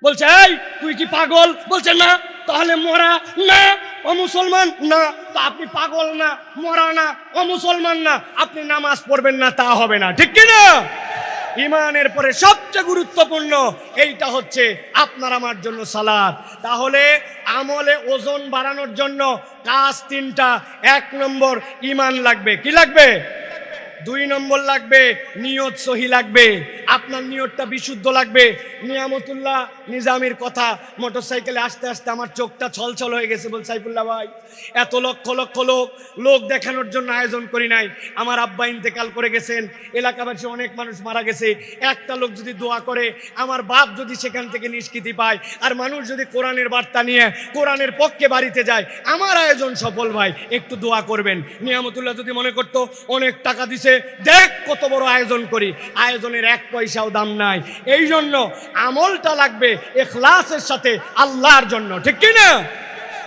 বলছে এই তুই কি পাগল? বলছে না। তাহলে মরা না, অমুসলমান না। তা আপনি পাগল না, মরা না, অমুসলমান না, আপনি নামাজ পড়বেন না, তা হবে না, ঠিক কি না? ইমানের পরে সবচেয়ে গুরুত্বপূর্ণ এইটা হচ্ছে আপনার আমার জন্য সালাত। তাহলে আমলে ওজন বাড়ানোর জন্য কাজ তিনটা। 1 নম্বর ইমান লাগবে। কি লাগবে? 2 নম্বর লাগবে নিয়ত সহি লাগবে, আপনার নিয়তটা বিশুদ্ধ লাগবে। নিয়ামতুল্লাহ নিজামীর কথা, মোটরসাইকেলে আসতে আসতে আমার চোখটা ছলছল হয়ে গেছে। বল সাইফুল্লাহ ভাই, এত লক্ষ লক্ষ লোক দেখানোর জন্য আয়োজন করি নাই। আমার আব্বা ইন্তেকাল করে গেছেন, এলাকাবাসী অনেক মানুষ মারা গেছে। একটা লোক যদি দোয়া করে, আমার বাপ যদি সেখান থেকে নিষ্কৃতি পায়, আর মানুষ যদি কোরআনের বার্তা নিয়ে কোরআনের পক্ষে বাড়িতে যায়, আমার আয়োজন সফল ভাই, একটু দোয়া করবেন। নিয়ামতুল্লাহ যদি মনে করতো অনেক টাকা দিছে, দেখ কত বড় আয়োজন করি, আয়োজনের 1 পয়সাও দাম নাই। এই জন্য আমলটা লাগবে ইখলাসের সাথে আল্লাহর জন্য, ঠিক কি না?